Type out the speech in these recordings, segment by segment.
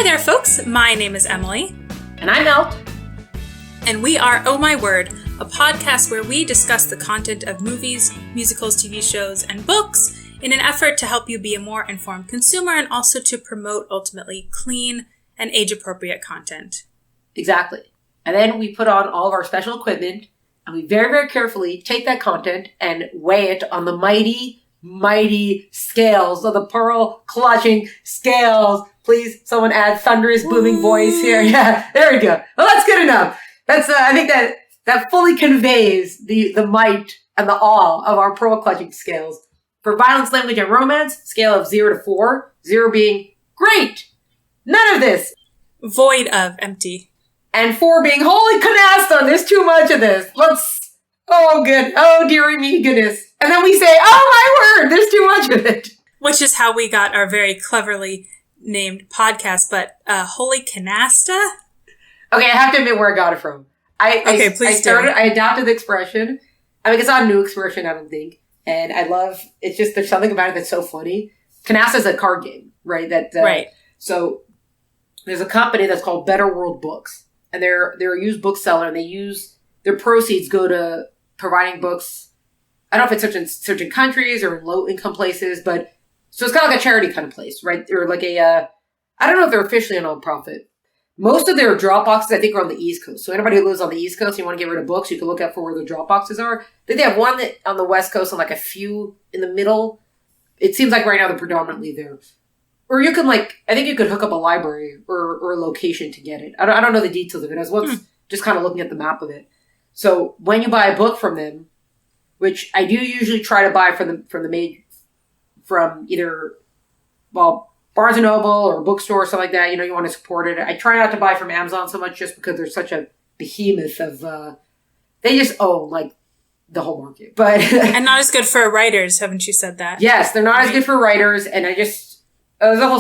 Hi there, folks. My name is Emily. And I'm Mel. And we are Oh My Word, a podcast where we discuss the content of movies, musicals, TV shows, and books in an effort to help you be a more informed consumer and also to promote, ultimately, clean and age-appropriate content. Exactly. And then we put on all of our special equipment, and we very, very carefully take that content and weigh it on the mighty scales of the pearl-clutching scales. Please, someone add thunderous, booming voice here. Yeah, there we go. Well, that's good enough. That's, I think that fully conveys the might and the awe of our pearl-clutching scales. For violence, language, and romance, scale of 0 to 4. 0 being great. None of this. Void of empty. And 4 being holy canasta. There's too much of this. Oh, good. Oh, dearie me, goodness. And then we say, oh, my word, there's too much of it. Which is how we got our very cleverly named podcast, but holy canasta? Okay, I have to admit where I got it from. I adopted the expression. I mean, it's not a new expression, I don't think. And I love, it's just, there's something about it that's so funny. Canasta is a card game, right? Right. So there's a company that's called Better World Books. And they're a used bookseller, and their proceeds go to providing books. I don't know if it's in certain countries or in low income places, but so it's kind of like a charity kind of place, right? Or like I don't know if they're officially a nonprofit. Most of their drop boxes, I think, are on the East Coast. So anybody who lives on the East Coast and you want to get rid of books, you can look up for where the drop boxes are. I think they have one on the West Coast and like a few in the middle. It seems like right now they're predominantly there. Or you can I think you could hook up a library or a location to get it. I don't know the details of it. I was once just kind of looking at the map of it. So when you buy a book from them, which I do usually try to buy from either, Barnes & Noble or a bookstore or something like that, you want to support it. I try not to buy from Amazon so much just because they're such a behemoth of, they just own, the whole market. But and not as good for writers, haven't you said that? Yes, they're not as good for writers, and I just, there's a whole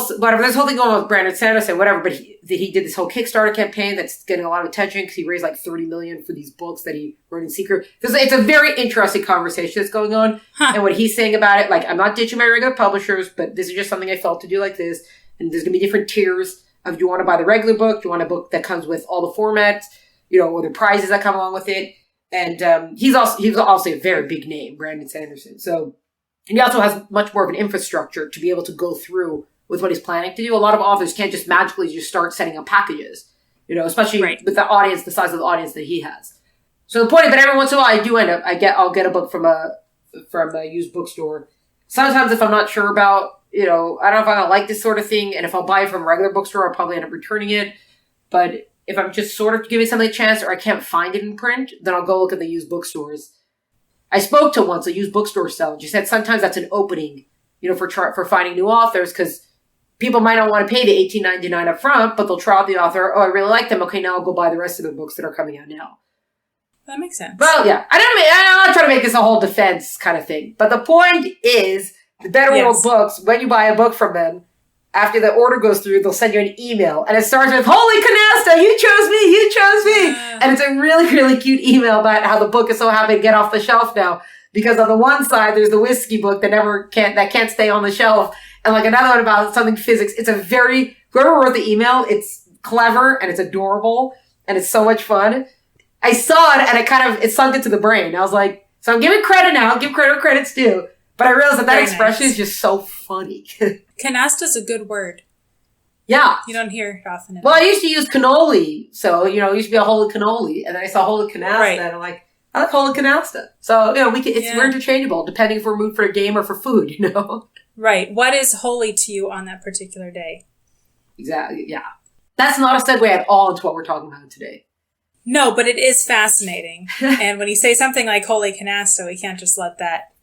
thing going on with Brandon Sanderson, whatever, but he did this whole Kickstarter campaign that's getting a lot of attention because he raised $30 million for these books that he wrote in secret. It's a very interesting conversation that's going on. And what he's saying about it, I'm not ditching my regular publishers, but this is just something I felt to do like this. And there's going to be different tiers of, do you want to buy the regular book? Do you want a book that comes with all the formats, or the prizes that come along with it? And he's also a very big name, Brandon Sanderson. So, and he also has much more of an infrastructure to be able to go through with what he's planning to do. A lot of authors can't just magically just start setting up packages, especially with the audience, the size of the audience that he has. So the point is, but every once in a while I do I'll get a book from a used bookstore. Sometimes if I'm not sure about, I don't know if I'm going to like this sort of thing, and if I'll buy it from a regular bookstore, I'll probably end up returning it. But if I'm just sort of giving something a chance or I can't find it in print, then I'll go look at the used bookstores. I spoke to once a used bookstore seller. She said sometimes that's an opening, for finding new authors, because people might not want to pay the $18.99 up front, but they'll try out the author. Oh, I really like them. Okay, now I'll go buy the rest of the books that are coming out now. That makes sense. Well, yeah. I'm not trying to make this a whole defense kind of thing. But the point is, the Better World Books, when you buy a book from them, after the order goes through, they'll send you an email. And it starts with, holy canasta, you chose me. And it's a really, really cute email about how the book is so happy to get off the shelf now. Because on the one side, there's the whiskey book that can't stay on the shelf. And another one about something physics. It's whoever wrote the email, it's clever and it's adorable and it's so much fun. I saw it and it sunk into the brain. I was like, so I'm giving credit now, give credit where credit's due. But I realized that expression is just so funny. Canasta's a good word. Yeah. You don't hear it often enough. Well, I used to use cannoli. So, it used to be a holy cannoli. And then I saw holy canasta and I'm like, I like holy canasta. So, we're interchangeable depending if we're moved for a game or for food, Right. What is holy to you on that particular day? Exactly. Yeah. That's not a segue at all into what we're talking about today. No, but it is fascinating. And when you say something like holy canasta, we can't just let that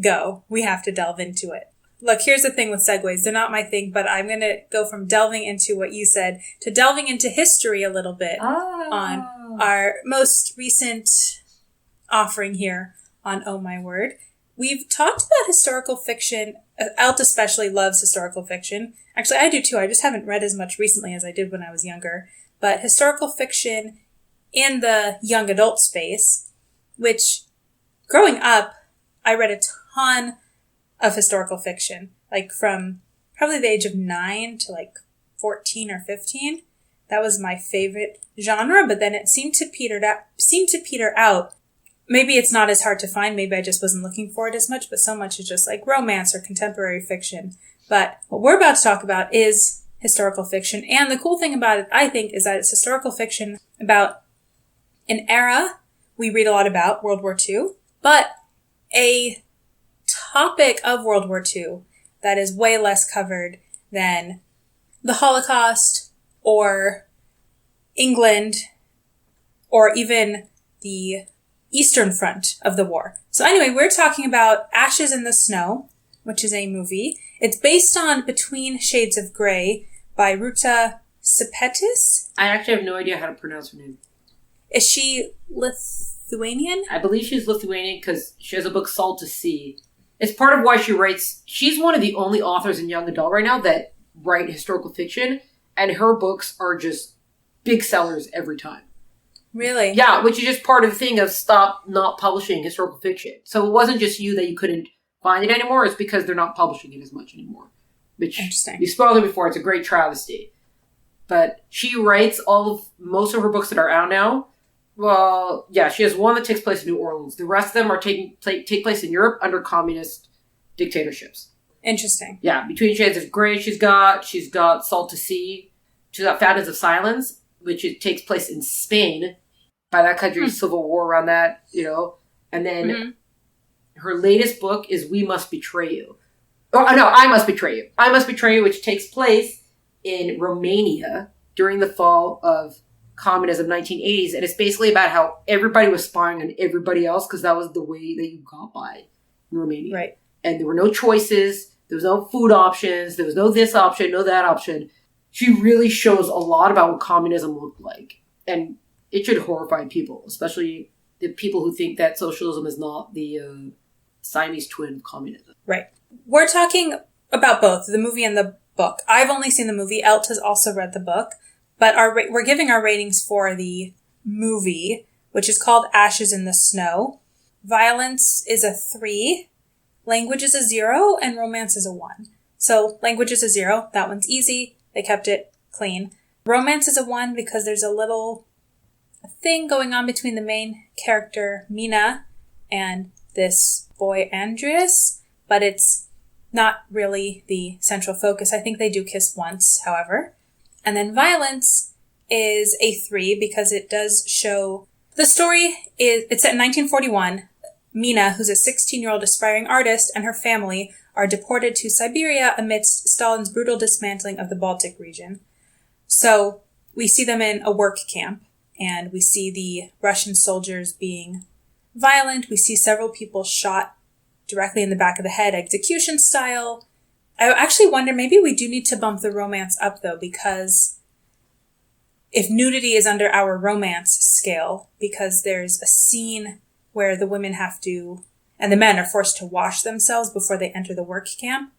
go. We have to delve into it. Look, here's the thing with segues. They're not my thing, but I'm going to go from delving into what you said to delving into history a little bit on our most recent offering here on Oh My Word. We've talked about historical fiction. Alt especially loves historical fiction. Actually, I do too. I just haven't read as much recently as I did when I was younger. But historical fiction in the young adult space, which growing up, I read a ton of historical fiction, from probably the age of 9 to 14 or 15. That was my favorite genre, but then it seemed to peter out. Maybe it's not as hard to find. Maybe I just wasn't looking for it as much, but so much is just like romance or contemporary fiction. But what we're about to talk about is historical fiction. And the cool thing about it, I think, is that it's historical fiction about an era we read a lot about, World War II, but a topic of World War II that is way less covered than the Holocaust or England or even the Eastern Front of the war. So anyway, we're talking about Ashes in the Snow, which is a movie. It's based on Between Shades of Grey by Ruta Sepetys. I actually have no idea how to pronounce her name. Is she Lithuanian? I believe she's Lithuanian because she has a book, Salt to Sea. It's part of why she writes... She's one of the only authors in young adult right now that write historical fiction, and her books are just big sellers every time. Really? Yeah, which is just part of the thing of stop not publishing historical fiction. So it wasn't just you that you couldn't find it anymore, it's because they're not publishing it as much anymore. Which, interesting. You spoiled it before, it's a great travesty. But she writes most of her books that are out now. Well, yeah, she has one that takes place in New Orleans. The rest of them are take place in Europe under communist dictatorships. Interesting. Yeah, Between Shades of Grey she's got Salt to Sea. She's got Fountains of Silence, which it takes place in Spain. By that country's civil war around that, And then her latest book is We Must Betray You. Oh, no, I Must Betray You. I Must Betray You, which takes place in Romania during the fall of communism, 1980s. And it's basically about how everybody was spying on everybody else because that was the way that you got by in Romania. Right. And there were no choices. There was no food options. There was no this option, no that option. She really shows a lot about what communism looked like. And it should horrify people, especially the people who think that socialism is not the Siamese twin of communism. Right. We're talking about both, the movie and the book. I've only seen the movie. Elt has also read the book. But we're giving our ratings for the movie, which is called Ashes in the Snow. Violence is a 3. Language is a 0. And romance is a 1. So language is a 0. That one's easy. They kept it clean. Romance is a 1 because there's a little thing going on between the main character, Mina, and this boy, Andreas, but it's not really the central focus. I think they do kiss once, however. And then violence is a 3 because it does show... The story it's set in 1941. Mina, who's a 16-year-old aspiring artist, and her family are deported to Siberia amidst Stalin's brutal dismantling of the Baltic region. So we see them in a work camp, and we see the Russian soldiers being violent. We see several people shot directly in the back of the head, execution style. I actually wonder, maybe we do need to bump the romance up, though, because if nudity is under our romance scale, because there's a scene where the women have to, and the men are forced to wash themselves before they enter the work camp,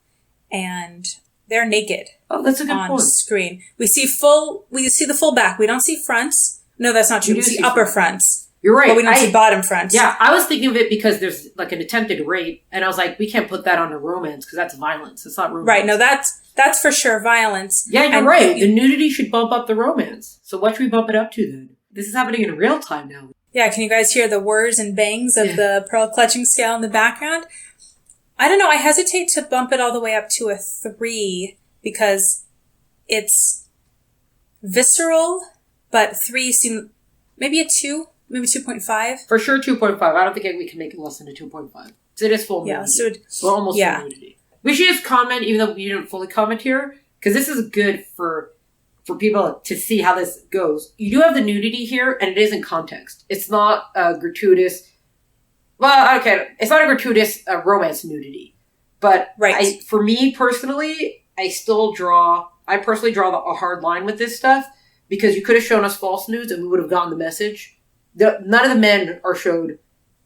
and they're naked. Oh, that's a good on point. Screen. We see the full back. We don't see fronts. No, that's not true. We see upper fronts. You're right. But we don't see bottom fronts. Yeah, I was thinking of it because there's like an attempted rape, and I was like, we can't put that under romance because that's violence. It's not romance. Right. No, that's for sure violence. Yeah, you're right. The nudity should bump up the romance. So what should we bump it up to then? This is happening in real time now. Yeah, can you guys hear the whirs and bangs of the pearl clutching scale in the background? I don't know. I hesitate to bump it all the way up to a 3 because it's visceral, but 3 seem maybe a 2, maybe 2.5. For sure 2.5. I don't think we can make it less than a 2.5. It is full nudity. So we're almost full nudity. We should just comment, even though we didn't fully comment here, because this is good for people to see how this goes. You do have the nudity here, and it is in context. It's not gratuitous. Well, okay, it's not a gratuitous romance nudity. But right. For me personally, I personally draw a hard line with this stuff, because you could have shown us false nudes and we would have gotten the message. None of the men are showed.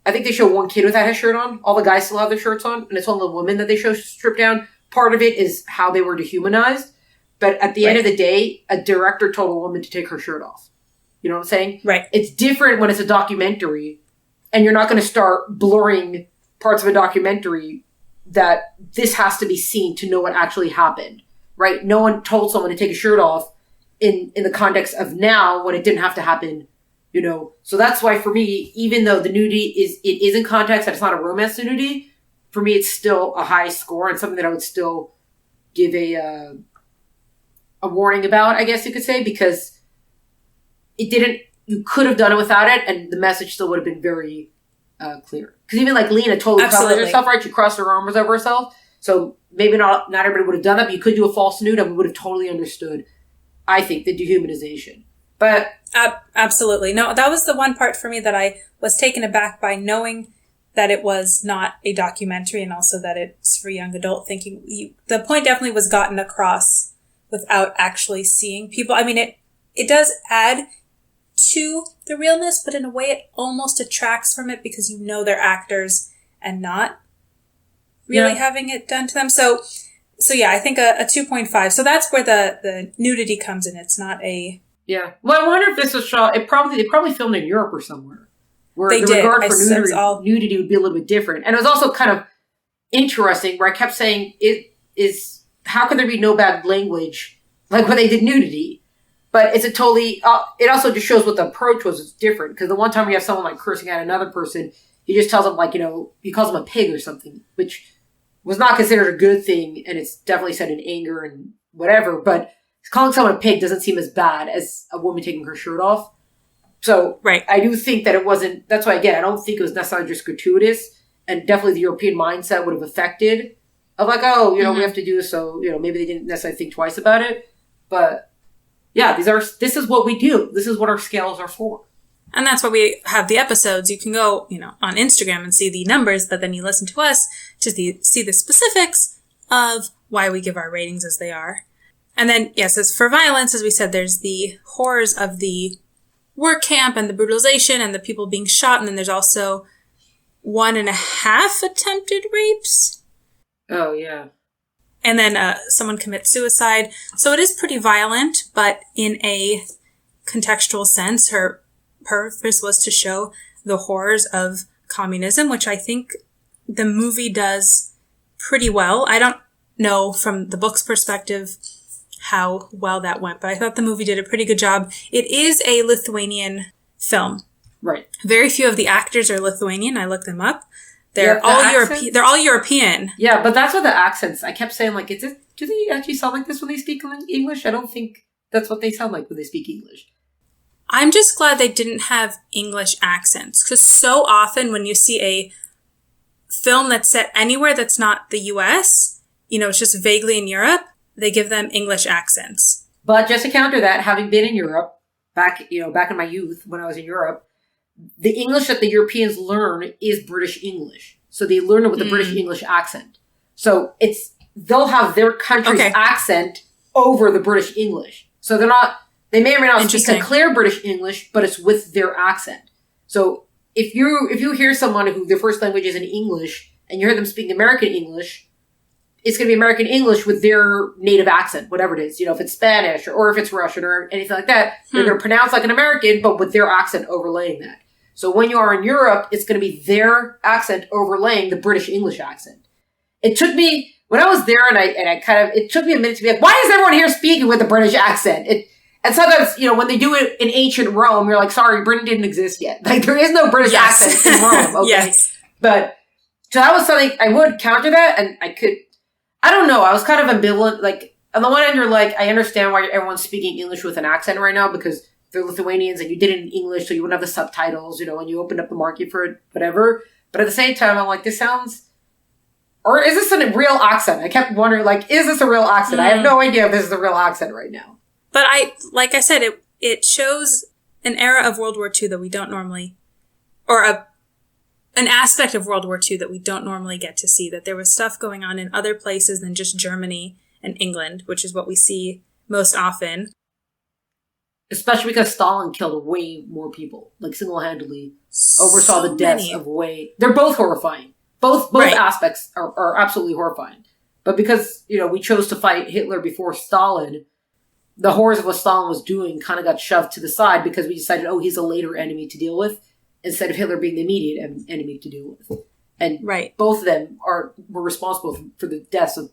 I think they show one kid without his shirt on. All the guys still have their shirts on, and it's only the women that they show stripped down. Part of it is how they were dehumanized. But at the end of the day, a director told a woman to take her shirt off. You know what I'm saying? Right. It's different when it's a documentary, and you're not going to start blurring parts of a documentary that this has to be seen to know what actually happened. right? No one told someone to take a shirt off in the context of now when it didn't have to happen, So that's why for me, even though the nudity is in context and it's not a romance nudity, for me it's still a high score and something that I would still give a warning about, I guess you could say, because you could have done it without it and the message still would have been very clear. Because even like Lena totally covered herself, right? She crossed her arms over herself. So maybe not everybody would have done that, but you could do a false nude and we would have totally understood, I think, the dehumanization. But absolutely. No, that was the one part for me that I was taken aback by, knowing that it was not a documentary and also that it's for young adult thinking. The point definitely was gotten across without actually seeing people. I mean, it does add to the realness, but in a way it almost detracts from it because they're actors and not really having it done to them. So yeah, I think a 2.5. So that's where the nudity comes in. It's not a... Yeah. Well, I wonder if this was shot... They probably filmed in Europe or somewhere. Where they the did. regard for nudity would be a little bit different. And it was also kind of interesting where I kept saying, how could there be no bad language like when they did nudity? But it's a totally... it also just shows what the approach was. It's different. Because the one time you have someone like cursing at another person, he just tells them like, he calls them a pig or something, which was not considered a good thing. And it's definitely said in anger and whatever. But calling someone a pig doesn't seem as bad as a woman taking her shirt off. So right. I do think that it wasn't... That's why, again, I don't think it was necessarily just gratuitous. And definitely the European mindset would have affected of like, we have to do this. So, maybe they didn't necessarily think twice about it. But yeah, this is what we do. This is what our scales are for. And that's why we have the episodes. You can go, on Instagram and see the numbers, but then you listen to us to see the specifics of why we give our ratings as they are. And then, yes, as for violence, as we said, there's the horrors of the work camp and the brutalization and the people being shot. And then there's also 1.5 attempted rapes. Oh, yeah. And then someone commits suicide. So it is pretty violent, but in a contextual sense, her purpose was to show the horrors of communism, which I think the movie does pretty well. I don't know from the book's perspective how well that went, but I thought the movie did a pretty good job. It is a Lithuanian film. Right. Very few of the actors are Lithuanian. I looked them up. They're all European. They're all European. Yeah, but that's what the accents. I kept saying, like, do they actually sound like this when they speak English? I don't think that's what they sound like when they speak English. I'm just glad they didn't have English accents, because so often when you see a film that's set anywhere that's not the US, it's just vaguely in Europe, they give them English accents. But just to counter that, having been in Europe, back in my youth when I was in Europe, the English that the Europeans learn is British English. So they learn it with the British English accent. So they'll have their country's accent over the British English. So they may or may not speak a clear British English, but it's with their accent. So if you hear someone who their first language is in English and you hear them speaking American English, it's going to be American English with their native accent, whatever it is. If it's Spanish or if it's Russian or anything like that, they're going to pronounce like an American, but with their accent overlaying that. So when you are in Europe, it's going to be their accent overlaying the British English accent. It took me, when I was there it took me a minute to be like, why is everyone here speaking with a British accent? And sometimes, when they do it in ancient Rome, you're like, sorry, Britain didn't exist yet. Like, there is no British accent in Rome, okay? Yes. But, so that was something, I would counter that, and I don't know, I was kind of ambivalent. Like, on the one hand, you're like, I understand why everyone's speaking English with an accent right now, because they're Lithuanians and you did it in English, so you wouldn't have the subtitles, and you opened up the market for it, whatever. But at the same time, I'm like, this sounds... Or is this a real accent? I kept wondering, like, is this a real accent? I have no idea if this is a real accent right now. But like I said, it shows an era of World War II that we don't normally... Or an aspect of World War II that we don't normally get to see. That there was stuff going on in other places than just Germany and England, which is what we see most often. Especially because Stalin killed way more people, like single-handedly oversaw the deaths of way... They're both horrifying. Both aspects are absolutely horrifying. But because, we chose to fight Hitler before Stalin, the horrors of what Stalin was doing kind of got shoved to the side because we decided, he's a later enemy to deal with, instead of Hitler being the immediate enemy to deal with. And both of them were responsible for the deaths of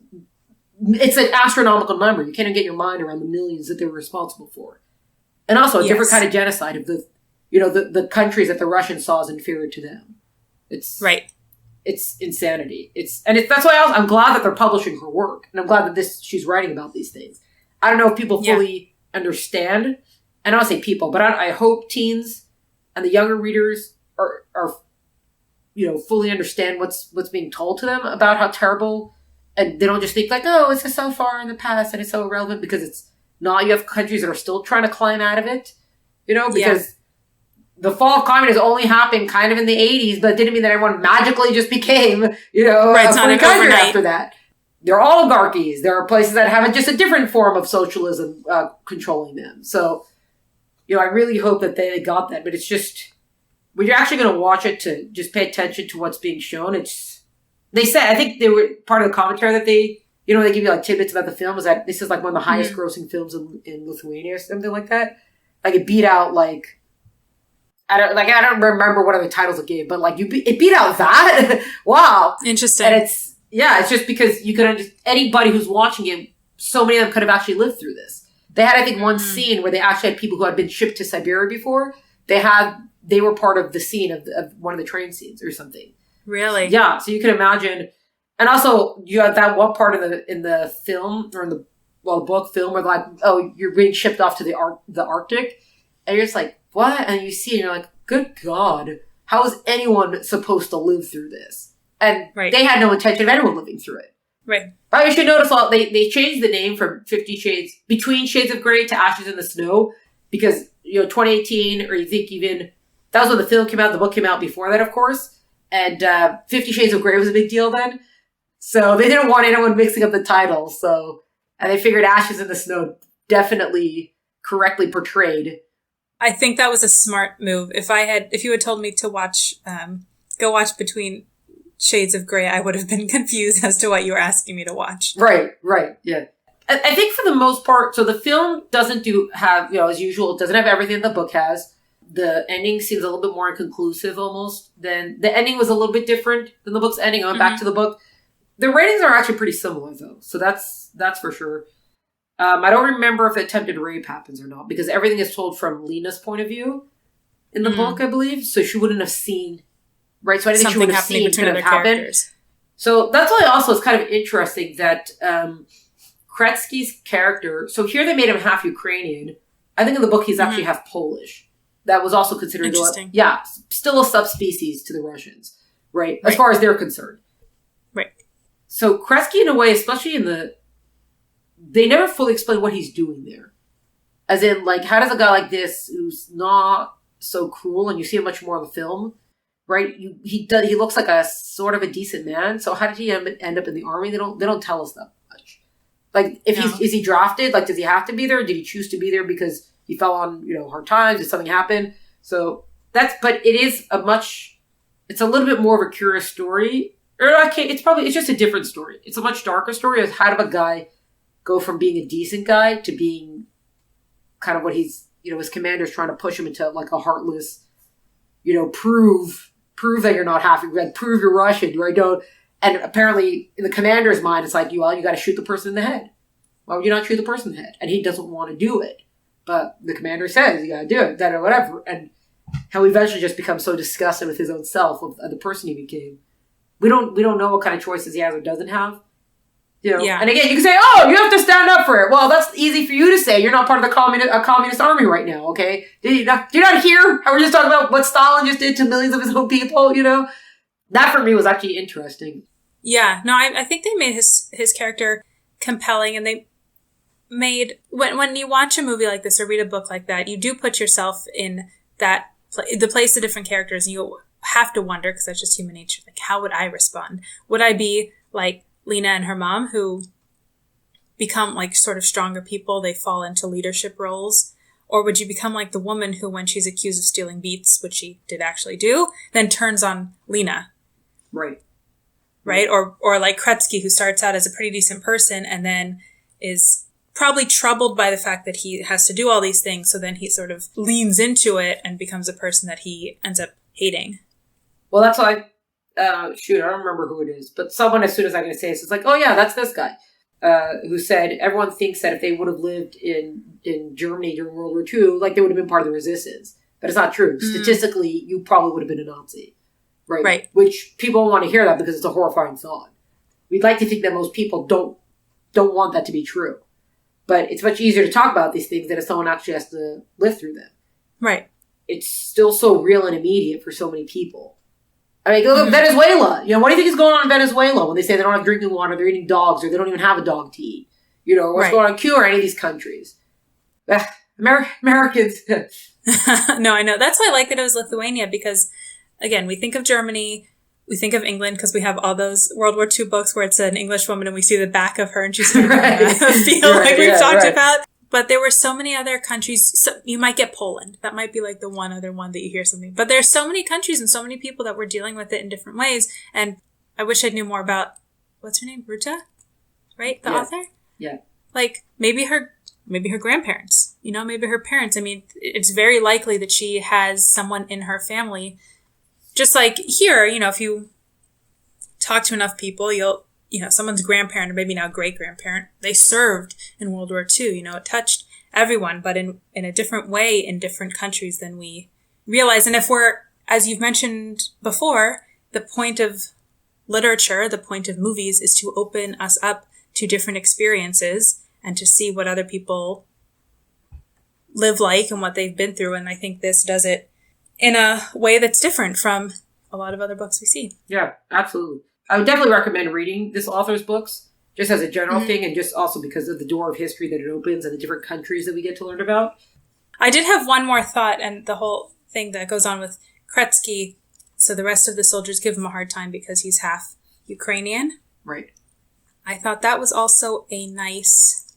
it's an astronomical number. You can't even get your mind around the millions that they were responsible for. And also a different kind of genocide of the countries that the Russians saw as inferior to them. It's right. It's insanity. That's why I'm glad that they're publishing her work, and I'm glad that she's writing about these things. I don't know if people fully understand, and I don't say people, but I hope teens and the younger readers are fully understand what's being told to them about how terrible, and they don't just think like, oh, it's just so far in the past and it's so irrelevant, because it's not. You have countries that are still trying to climb out of it, because the fall of communism only happened kind of in the 80s, but it didn't mean that everyone magically just became, a free country after that. There are oligarchies. There are places that have just a different form of socialism controlling them. So, I really hope that they got that. But it's just, when you're actually going to watch it, to just pay attention to what's being shown. They said, I think they were part of the commentary that they give you like tidbits about the film, is that this is like one of the highest grossing films in Lithuania or something like that. Like it beat out like, I don't remember what other titles it gave, but like it beat out that. Wow. Interesting. And it's just because you could anybody who's watching it, so many of them could have actually lived through this. They had, I think, one scene where they actually had people who had been shipped to Siberia before. They were part of the scene of one of the train scenes or something. Really? Yeah. So you can imagine. And also you have that one part in the film, or in the book film, where like, oh, you're being shipped off to the Arctic, and you're just like, what? And you see, and you're like, good God, how is anyone supposed to live through this? And they had no intention of anyone living through it. Right. But you should notice they changed the name from Between Shades of Grey to Ashes in the Snow, because, 2018, or you think even, that was when the film came out, the book came out before that, of course. And 50 Shades of Grey was a big deal then. So they didn't want anyone mixing up the titles. And they figured Ashes in the Snow definitely correctly portrayed. I think that was a smart move. If you had told me to go watch Between Shades of Grey, I would have been confused as to what you were asking me to watch. Right, yeah. I think for the most part, so the film doesn't have, as usual, it doesn't have everything the book has. The ending seems a little bit more inconclusive almost. Then the ending was a little bit different than the book's ending. I went back to the book. The ratings are actually pretty similar though. So that's for sure. I don't remember if the attempted rape happens or not, because everything is told from Lena's point of view in the book, I believe. So she wouldn't have seen, right? So anything she would have seen could have happened. So that's why also it's kind of interesting that Kretsky's character, so here they made him half Ukrainian. I think in the book he's actually half Polish. That was also considered, interesting. Still a subspecies to the Russians, right? As far as they're concerned. Right. So Kretsky, in a way, especially they never fully explain what he's doing there. As in, like, how does a guy like this, who's not so cruel, and you see him much more in the film, right? He looks like a sort of a decent man. So how did he end up in the army? They don't tell us that much. Like, is he drafted? Like, does he have to be there? Did he choose to be there because he fell on, hard times? Did something happen? So but it's a little bit more of a curious story. It's just a different story. It's a much darker story of how did a guy go from being a decent guy to being kind of what he's, his commander's trying to push him into like a heartless, prove that you're not half, prove you're Russian, right? And apparently in the commander's mind, it's like, you got to shoot the person in the head. Why would you not shoot the person in the head? And he doesn't want to do it. But the commander says, you got to do it, then or whatever. And how he eventually just becomes so disgusted with his own self, of the person he became. We don't know what kind of choices he has or doesn't have. Yeah. And again, you can say, oh, you have to stand up for it. Well, that's easy for you to say. You're not part of the communist army right now, okay? Do you not hear how we're just talking about what Stalin just did to millions of his own people, That for me was actually interesting. Yeah. No, I think they made his character compelling, and they made, when you watch a movie like this or read a book like that, you do put yourself in the place of different characters, and you have to wonder, because that's just human nature, like, how would I respond? Would I be like Lena and her mom, who become like sort of stronger people? They fall into leadership roles. Or would you become like the woman who, when she's accused of stealing beets, which she did actually do, then turns on Lena? Right. Or like Kretsky, who starts out as a pretty decent person and then is probably troubled by the fact that he has to do all these things. So then he sort of leans into it and becomes a person that he ends up hating. Well, that's why, I don't remember who it is, but someone, as soon as I'm going to say this, it's like, oh yeah, that's this guy. who said everyone thinks that if they would have lived in Germany during World War II, like they would have been part of the resistance. But it's not true. Statistically, you probably would have been a Nazi. Right? Which people don't want to hear that because it's a horrifying thought. We'd like to think that most people don't want that to be true. But it's much easier to talk about these things than if someone actually has to live through them. Right. It's still so real and immediate for so many people. I mean, look at Venezuela. You know, what do you think is going on in Venezuela when they say they don't have drinking water, they're eating dogs, or they don't even have a dog to eat? You know, what's going on in Cuba or any of these countries? Americans. No, I know. That's why I like that it was Lithuania, because, again, we think of Germany, we think of England, because we have all those World War II books where it's an English woman and we see the back of her and she's standing on a field like we've talked about. But there were so many other countries. So you might get Poland. That might be like the one other one that you hear something. But there's so many countries and so many people that were dealing with it in different ways. And I wish I knew more about, what's her name? Ruta? Right? The author? Yeah. Like, maybe her grandparents, you know, maybe her parents. I mean, it's very likely that she has someone in her family. Just like here, you know, if you talk to enough people, someone's grandparent or maybe now great-grandparent, they served in World War II. You know, it touched everyone, but in a different way in different countries than we realize. And if we're, as you've mentioned before, the point of literature, the point of movies is to open us up to different experiences and to see what other people live like and what they've been through. And I think this does it in a way that's different from a lot of other books we see. Yeah, absolutely. I would definitely recommend reading this author's books, just as a general thing, and just also because of the door of history that it opens and the different countries that we get to learn about. I did have one more thought, and the whole thing that goes on with Kretsky. So the rest of the soldiers give him a hard time because he's half Ukrainian. Right. I thought that was also a nice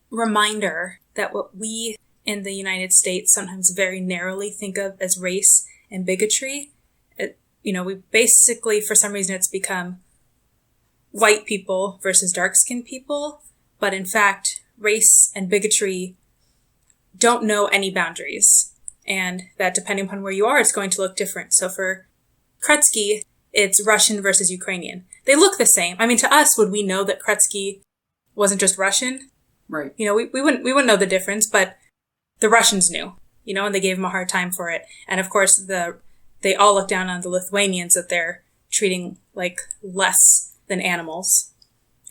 reminder that what we in the United States sometimes very narrowly think of as race and bigotry, we basically, for some reason, it's become white people versus dark-skinned people. But in fact, race and bigotry don't know any boundaries. And that depending upon where you are, it's going to look different. So for Kretsky, it's Russian versus Ukrainian. They look the same. I mean, to us, would we know that Kretsky wasn't just Russian? Right. You know, we wouldn't know the difference, but the Russians knew, and they gave him a hard time for it. And of course, they all look down on the Lithuanians that they're treating like less than animals.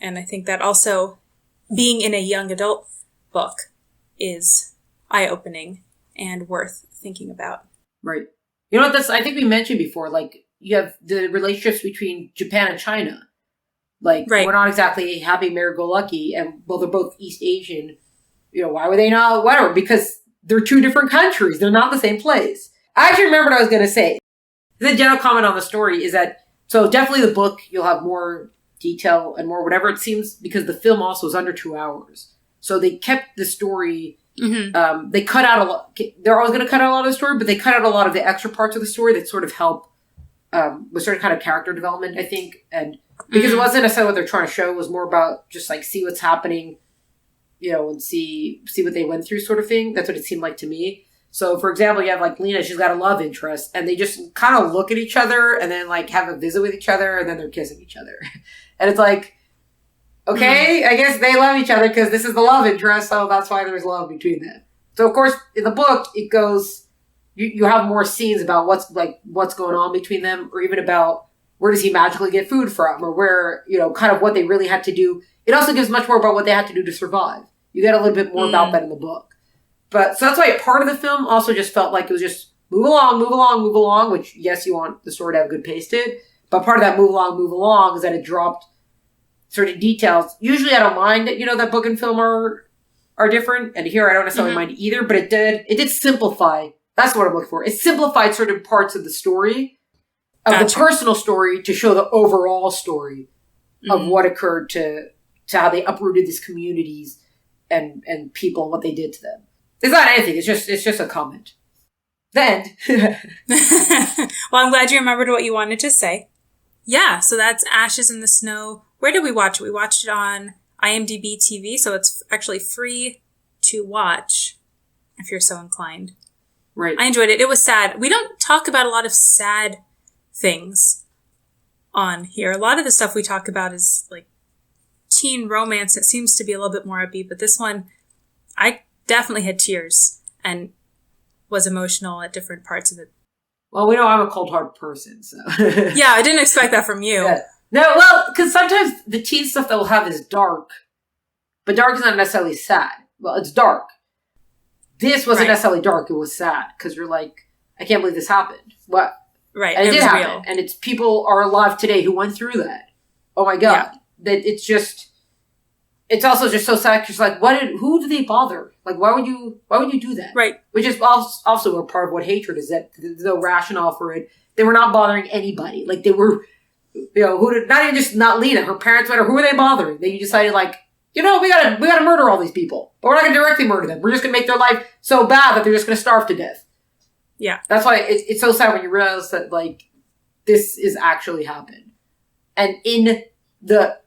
And I think that also being in a young adult book is eye-opening and worth thinking about. Right. You know what, I think we mentioned before, like, you have the relationships between Japan and China. Like, We're not exactly happy, merry-go-lucky, and, well, they're both East Asian. Why were they not? Whatever, because they're two different countries. They're not the same place. I actually remember what I was going to say. The general comment on the story is that, so definitely the book, you'll have more detail and more whatever it seems, because the film also is under 2 hours. So they kept the story, they cut out a lot, they're always going to cut out a lot of the story, but they cut out a lot of the extra parts of the story that sort of help with certain kind of character development, I think. And because it wasn't necessarily what they're trying to show, it was more about just like see what's happening, and see what they went through sort of thing. That's what it seemed like to me. So, for example, you have, like, Lena, she's got a love interest, and they just kind of look at each other and then, like, have a visit with each other, and then they're kissing each other. And it's like, okay, I guess they love each other because this is the love interest, so that's why there's love between them. So, of course, in the book, it goes, you have more scenes about what's going on between them, or even about where does he magically get food from, or where, kind of what they really had to do. It also gives much more about what they had to do to survive. You get a little bit more about that in the book. But, so that's why part of the film also just felt like it was just move along, which, yes, you want the story to have good pace to it. But part of that move along is that it dropped certain details. Usually I don't mind that, that book and film are different. And here I don't necessarily mind either, but it did simplify. That's what I'm looking for. It simplified certain parts of the story, of the personal story, to show the overall story of what occurred to how they uprooted these communities and people and what they did to them. It's not anything. It's just a comment. Then. Well, I'm glad you remembered what you wanted to say. Yeah, so that's Ashes in the Snow. Where did we watch it? We watched it on IMDb TV, so it's actually free to watch if you're so inclined. Right. I enjoyed it. It was sad. We don't talk about a lot of sad things on here. A lot of the stuff we talk about is like teen romance. It seems to be a little bit more upbeat, but this one, I definitely had tears and was emotional at different parts of it. Well, we know I'm a cold-hearted person, so. Yeah, I didn't expect that from you. Yeah. No, well, because sometimes the teen stuff that we'll have is dark, but dark is not necessarily sad. Well, it's dark. This wasn't necessarily dark, it was sad, because you're like, I can't believe this happened. What? Right, and it did happen. Real. And it's people are alive today who went through that. Oh my God. Yeah. That it's just, it's also just so sad, because like, who do they bother? Like, why would you do that? Right. Which is also a part of what hatred is, that the rationale for it, they were not bothering anybody. Like, they were, not even just not Lena, her parents, whatever, who were they bothering? They decided like, we gotta murder all these people. But we're not gonna directly murder them. We're just gonna make their life so bad that they're just gonna starve to death. Yeah. That's why it's so sad when you realize that, like, this is actually happened. And in the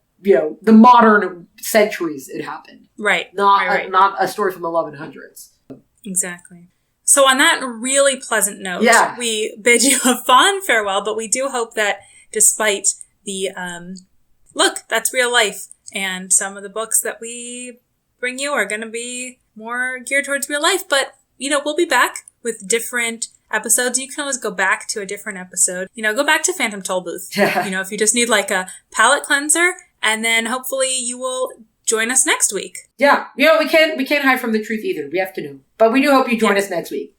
modern centuries it happened. Right. Not a story from the 1100s. Exactly. So on that really pleasant note, we bid you a fond farewell, but we do hope that despite the, look, that's real life. And some of the books that we bring you are going to be more geared towards real life. But, we'll be back with different episodes. You can always go back to a different episode. Go back to Phantom Tollbooth. Yeah. If you just need like a palate cleanser. And then hopefully you will join us next week. Yeah. We can't hide from the truth either. We have to know. But we do hope you join us next week.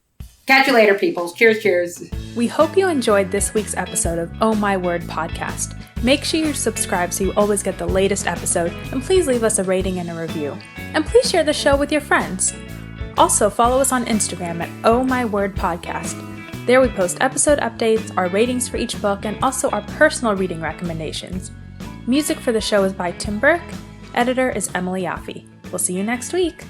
Catch you later, peoples. Cheers, cheers. We hope you enjoyed this week's episode of Oh My Word podcast. Make sure you subscribe so you always get the latest episode, and please leave us a rating and a review. And please share the show with your friends. Also, follow us on Instagram at Oh My Word Podcast. There we post episode updates, our ratings for each book, and also our personal reading recommendations. Music for the show is by Tim Burke. Editor is Emily Yaffe. We'll see you next week.